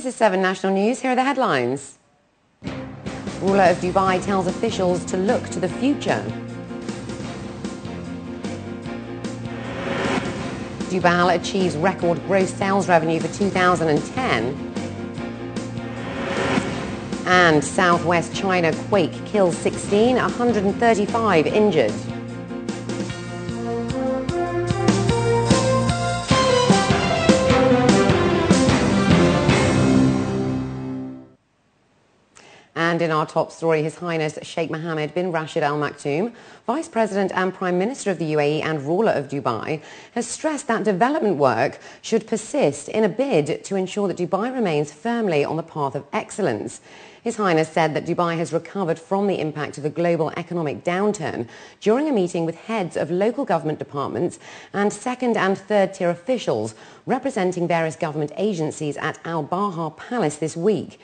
This is 7 National News. Here are the headlines. Ruler of Dubai tells officials to look to the future. Dubai achieves record gross sales revenue for 2010. And Southwest China quake kills 16, 135 injured. And in our top story, His Highness Sheikh Mohammed bin Rashid Al Maktoum, Vice President and Prime Minister of the UAE and ruler of Dubai, has stressed that development work should persist in a bid to ensure that Dubai remains firmly on the path of excellence. His Highness said that Dubai has recovered from the impact of the global economic downturn during a meeting with heads of local government departments and second and third tier officials representing various government agencies at Al Bahar Palace this week.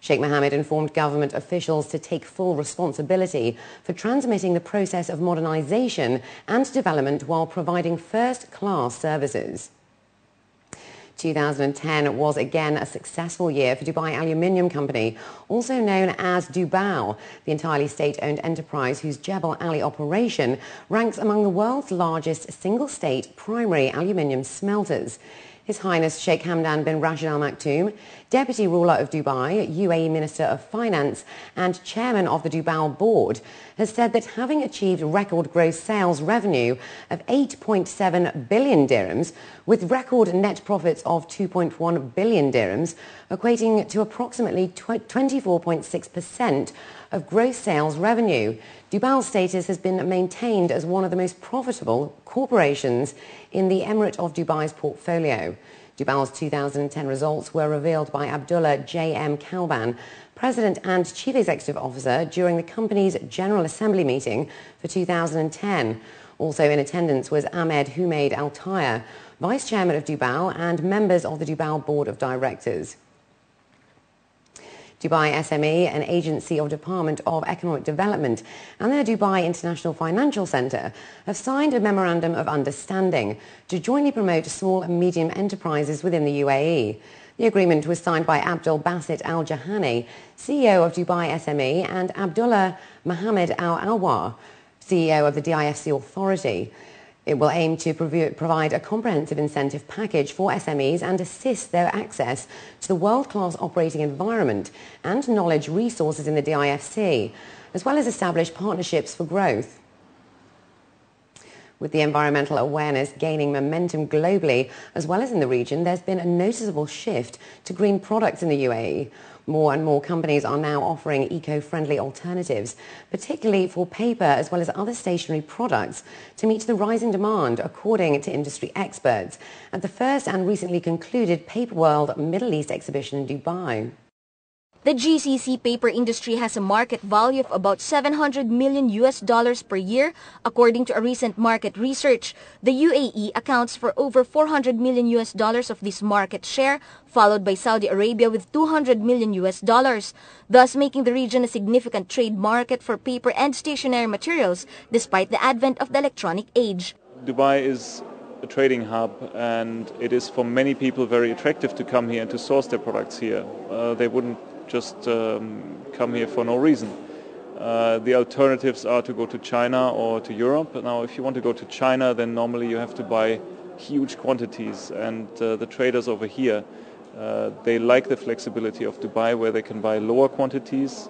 Sheikh Mohammed informed government officials to take full responsibility for transmitting the process of modernisation and development while providing first-class services. 2010 was again a successful year for Dubai Aluminium Company, also known as Buckwell, the entirely state-owned enterprise whose Jebel Ali operation ranks among the world's largest single-state primary aluminium smelters. His Highness Sheikh Hamdan bin Rashid Al Maktoum, Deputy Ruler of Dubai, UAE Minister of Finance and Chairman of the Buckwell Board, has said that having achieved record gross sales revenue of 8.7 billion dirhams with record net profits of 2.1 billion dirhams, equating to approximately 24.6% of gross sales revenue, Buckwell's status has been maintained as one of the most profitable corporations in the Emirate of Dubai's portfolio. Buckwell's 2010 results were revealed by Abdullah J.M. Kalban, President and Chief Executive Officer, during the company's General Assembly meeting for 2010. Also in attendance was Ahmed Humaid Al-Taya, Vice Chairman of Buckwell and members of the Buckwell Board of Directors. Dubai SME, an agency of Department of Economic Development, and the Dubai International Financial Centre have signed a memorandum of understanding to jointly promote small and medium enterprises within the UAE. The agreement was signed by Abdul Basit Al Jahani, CEO of Dubai SME, and Abdullah Mohammed Al Alwar, CEO of the DIFC Authority. It will aim to provide a comprehensive incentive package for SMEs and assist their access to the world-class operating environment and knowledge resources in the DIFC, as well as establish partnerships for growth. With the environmental awareness gaining momentum globally as well as in the region, there's been a noticeable shift to green products in the UAE. More and more companies are now offering eco-friendly alternatives, particularly for paper as well as other stationery products, to meet the rising demand, according to industry experts, at the first and recently concluded Paper World Middle East exhibition in Dubai. The GCC paper industry has a market value of about $700 million per year, according to a recent market research. The UAE accounts for over $400 million of this market share, followed by Saudi Arabia with $200 million, thus making the region a significant trade market for paper and stationery materials, despite the advent of the electronic age. Dubai is a trading hub, and it is for many people very attractive to come here and to source their products here. They wouldn't just come here for no reason. The alternatives are to go to China or to Europe. Now, if you want to go to China, then normally you have to buy huge quantities, and the traders over here, they like the flexibility of Dubai, where they can buy lower quantities,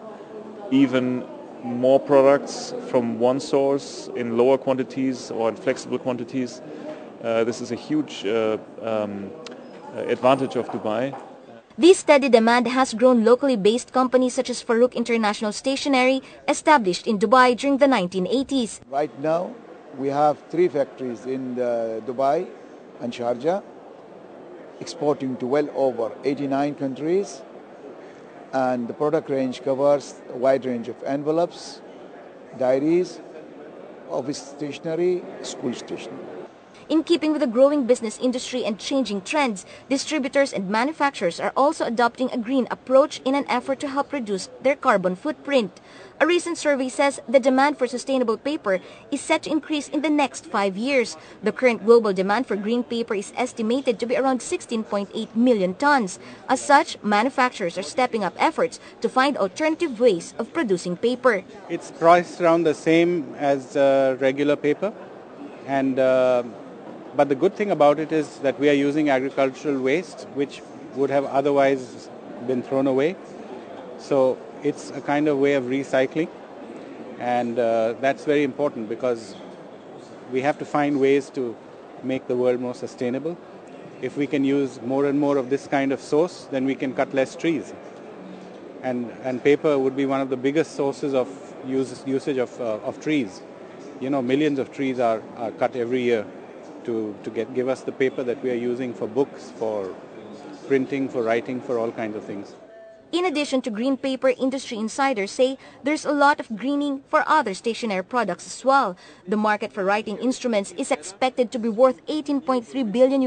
even more products from one source in lower quantities or in flexible quantities. This is a huge advantage of Dubai. This steady demand has grown locally based companies such as Farouk International Stationery, established in Dubai during the 1980s. Right now, we have 3 factories in Dubai and Sharjah, exporting to well over 89 countries, and the product range covers a wide range of envelopes, diaries, office stationery, school stationery. In keeping with the growing business industry and changing trends, distributors and manufacturers are also adopting a green approach in an effort to help reduce their carbon footprint. A recent survey says the demand for sustainable paper is set to increase in the next 5 years. The current global demand for green paper is estimated to be around 16.8 million tons. As such, manufacturers are stepping up efforts to find alternative ways of producing paper. It's priced around the same as regular paper, and but the good thing about it is that we are using agricultural waste, which would have otherwise been thrown away. So it's a kind of way of recycling, and that's very important because we have to find ways to make the world more sustainable. If we can use more and more of this kind of source, then we can cut less trees. And paper would be one of the biggest sources of usage of trees. You know, millions of trees are cut every year to give us the paper that we are using for books, for printing, for writing, for all kinds of things. In addition to green paper, industry insiders say there's a lot of greening for other stationery products as well. The market for writing instruments is expected to be worth $18.3 billion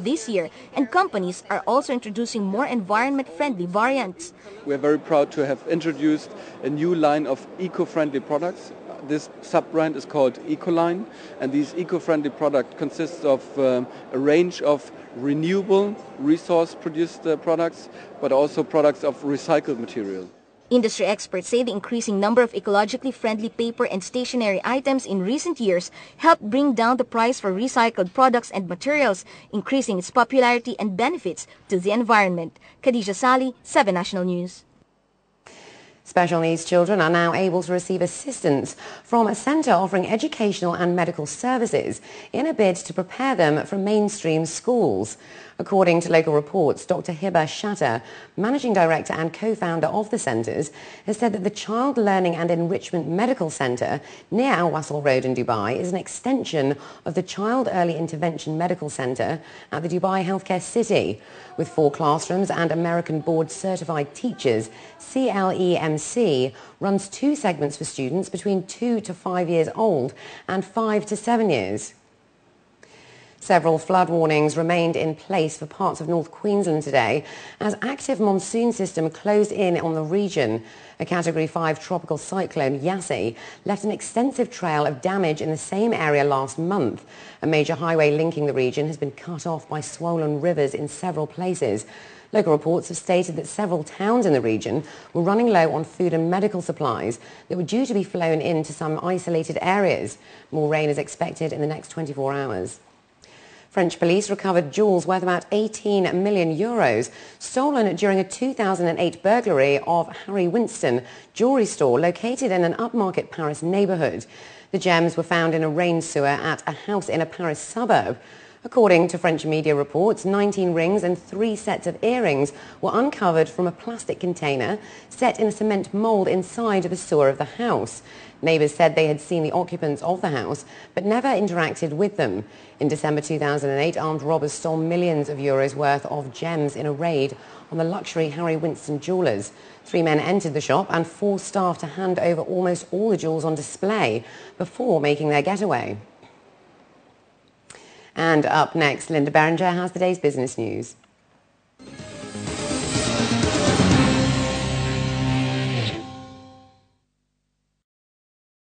this year, and companies are also introducing more environment-friendly variants. We're very proud to have introduced a new line of eco-friendly products. This sub-brand is called Ecoline, and these eco-friendly products consist of a range of renewable resource-produced products, but also products of recycled material. Industry experts say the increasing number of ecologically friendly paper and stationery items in recent years helped bring down the price for recycled products and materials, increasing its popularity and benefits to the environment. Khadija Sali, 7 National News. Special needs children are now able to receive assistance from a centre offering educational and medical services in a bid to prepare them for mainstream schools. According to local reports, Dr. Hiba Shatter, Managing Director and co-founder of the centres, has said that the Child Learning and Enrichment Medical Centre near Al Wasl Road in Dubai is an extension of the Child Early Intervention Medical Centre at the Dubai Healthcare City. With 4 classrooms and American board certified teachers, CLEMC runs 2 segments for students between 2 to 5 years old and 5 to 7 years. Several flood warnings remained in place for parts of North Queensland today as active monsoon system closed in on the region. A Category 5 tropical cyclone, Yasi, left an extensive trail of damage in the same area last month. A major highway linking the region has been cut off by swollen rivers in several places. Local reports have stated that several towns in the region were running low on food and medical supplies that were due to be flown into some isolated areas. More rain is expected in the next 24 hours. French police recovered jewels worth about 18 million euros stolen during a 2008 burglary of Harry Winston jewellery store located in an upmarket Paris neighbourhood. The gems were found in a rain sewer at a house in a Paris suburb. According to French media reports, 19 rings and 3 sets of earrings were uncovered from a plastic container set in a cement mould inside the sewer of the house. Neighbours said they had seen the occupants of the house but never interacted with them. In December 2008, armed robbers stole millions of euros worth of gems in a raid on the luxury Harry Winston jewellers. 3 men entered the shop and forced staff to hand over almost all the jewels on display before making their getaway. And up next, Linda Berenger has the day's business news.